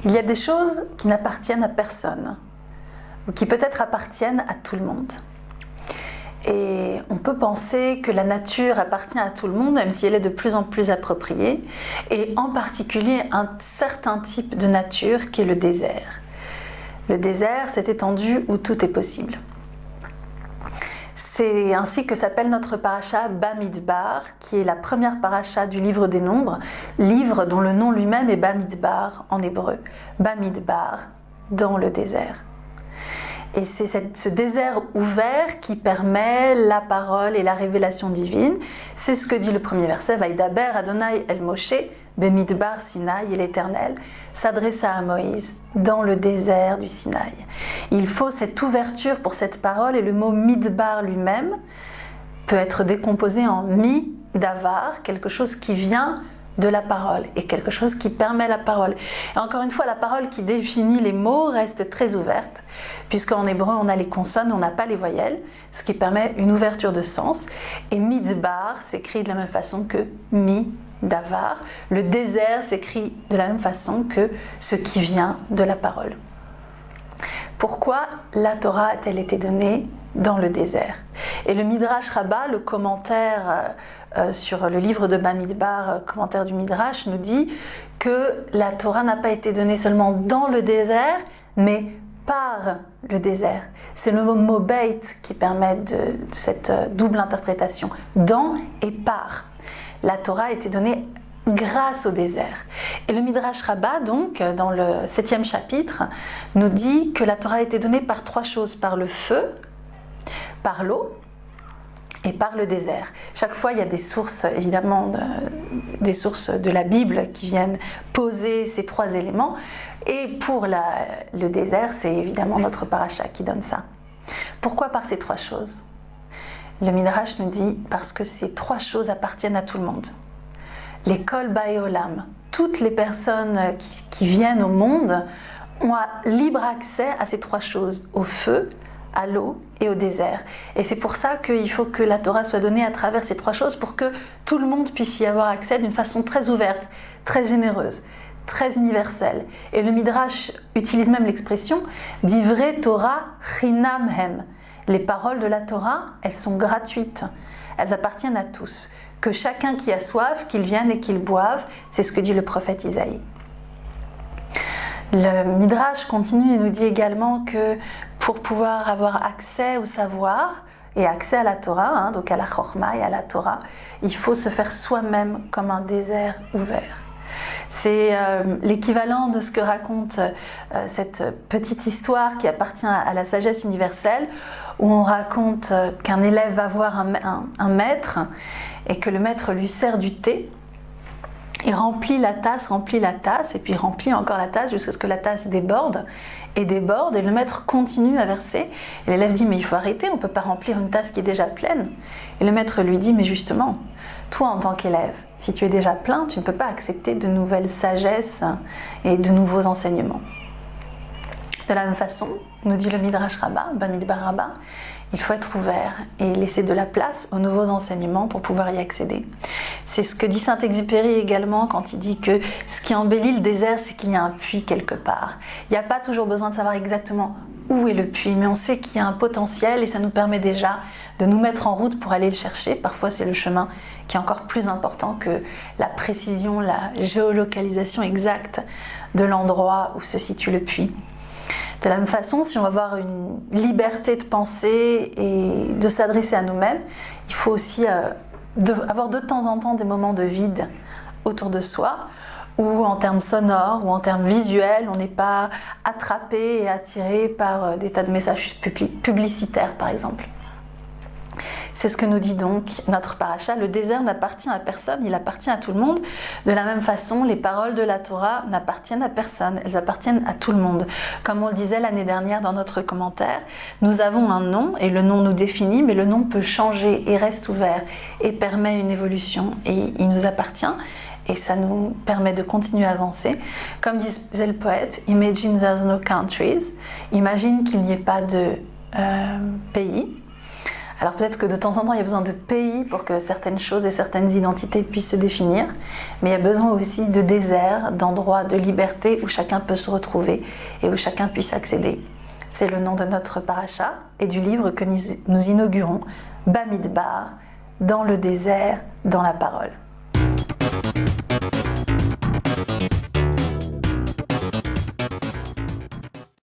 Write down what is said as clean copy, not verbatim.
Il y a des choses qui n'appartiennent à personne, ou qui peut-être appartiennent à tout le monde. Et on peut penser que la nature appartient à tout le monde, même si elle est de plus en plus appropriée, et en particulier un certain type de nature qui est le désert. Le désert, cette étendue où tout est possible. C'est ainsi que s'appelle notre paracha Bamidbar, qui est la première paracha du livre des Nombres, livre dont le nom lui-même est Bamidbar en hébreu. Bamidbar, dans le désert. Et c'est ce désert ouvert qui permet la parole et la révélation divine. C'est ce que dit le premier verset, Vaïdaber Adonai El Moshe, Bemidbar Sinaï, et l'Éternel s'adressa à Moïse dans le désert du Sinaï. Il faut cette ouverture pour cette parole, et le mot Midbar lui-même peut être décomposé en mi-davar, quelque chose qui vient de la parole et quelque chose qui permet la parole. Et encore une fois, la parole qui définit les mots reste très ouverte, puisqu'en hébreu on a les consonnes, on n'a pas les voyelles, ce qui permet une ouverture de sens. Et midbar s'écrit de la même façon que mi-davar. Le désert s'écrit de la même façon que ce qui vient de la parole. Pourquoi la Torah a-t-elle été donnée dans le désert? Et le Midrash Rabbah, le commentaire sur le livre de Bamidbar, commentaire du Midrash, nous dit que la Torah n'a pas été donnée seulement dans le désert, mais par le désert. C'est le mot beit qui permet de cette double interprétation, dans et par. La Torah a été donnée grâce au désert. Et le Midrash Rabbah, donc, dans le 7e chapitre, nous dit que la Torah a été donnée par trois choses: par le feu, par l'eau et par le désert. Chaque fois, il y a des sources, évidemment, des sources de la Bible qui viennent poser ces trois éléments. Et pour le désert, c'est évidemment notre paracha qui donne ça. Pourquoi par ces trois choses? Le Midrash nous dit parce que ces trois choses appartiennent à tout le monde. Les Kol Baé Olam, toutes les personnes qui viennent au monde ont libre accès à ces trois choses, au feu, à l'eau et au désert. Et c'est pour ça qu'il faut que la Torah soit donnée à travers ces trois choses, pour que tout le monde puisse y avoir accès d'une façon très ouverte, très généreuse, très universelle. Et le Midrash utilise même l'expression d'Ivrei Torah Chinam Hem. Les paroles de la Torah, elles sont gratuites, elles appartiennent à tous. Que chacun qui a soif, qu'il vienne et qu'il boive, c'est ce que dit le prophète Isaïe. Le Midrash continue et nous dit également que pour pouvoir avoir accès au savoir et accès à la Torah, donc à la Chorma et à la Torah, il faut se faire soi-même comme un désert ouvert. C'est l'équivalent de ce que raconte cette petite histoire qui appartient à la sagesse universelle, où on raconte qu'un élève va voir un maître et que le maître lui sert du thé. Il remplit la tasse, et puis remplit encore la tasse jusqu'à ce que la tasse déborde, et le maître continue à verser. Et l'élève dit: mais il faut arrêter, on ne peut pas remplir une tasse qui est déjà pleine. Et le maître lui dit: mais justement, toi en tant qu'élève, si tu es déjà plein, tu ne peux pas accepter de nouvelles sagesses et de nouveaux enseignements. De la même façon, nous dit le Midrash Rabbah, Bamidbar Rabbah, il faut être ouvert et laisser de la place aux nouveaux enseignements pour pouvoir y accéder. C'est ce que dit Saint-Exupéry également quand il dit que ce qui embellit le désert, c'est qu'il y a un puits quelque part. Il n'y a pas toujours besoin de savoir exactement où est le puits, mais on sait qu'il y a un potentiel et ça nous permet déjà de nous mettre en route pour aller le chercher. Parfois, c'est le chemin qui est encore plus important que la précision, la géolocalisation exacte de l'endroit où se situe le puits. De la même façon, si on va avoir une liberté de penser et de s'adresser à nous-mêmes, il faut aussi avoir de temps en temps des moments de vide autour de soi, où en termes sonores ou en termes visuels, on n'est pas attrapé et attiré par des tas de messages publicitaires, par exemple. C'est ce que nous dit donc notre paracha. Le désert n'appartient à personne, il appartient à tout le monde. De la même façon, les paroles de la Torah n'appartiennent à personne, elles appartiennent à tout le monde. Comme on le disait l'année dernière dans notre commentaire, nous avons un nom et le nom nous définit, mais le nom peut changer et reste ouvert et permet une évolution et il nous appartient. Et ça nous permet de continuer à avancer. Comme disait le poète, Imagine there's no countries. Imagine qu'il n'y ait pas de pays. Alors peut-être que de temps en temps, il y a besoin de pays pour que certaines choses et certaines identités puissent se définir, mais il y a besoin aussi de déserts, d'endroits de liberté où chacun peut se retrouver et où chacun puisse accéder. C'est le nom de notre paracha et du livre que nous inaugurons, Bamidbar, dans le désert, dans la parole.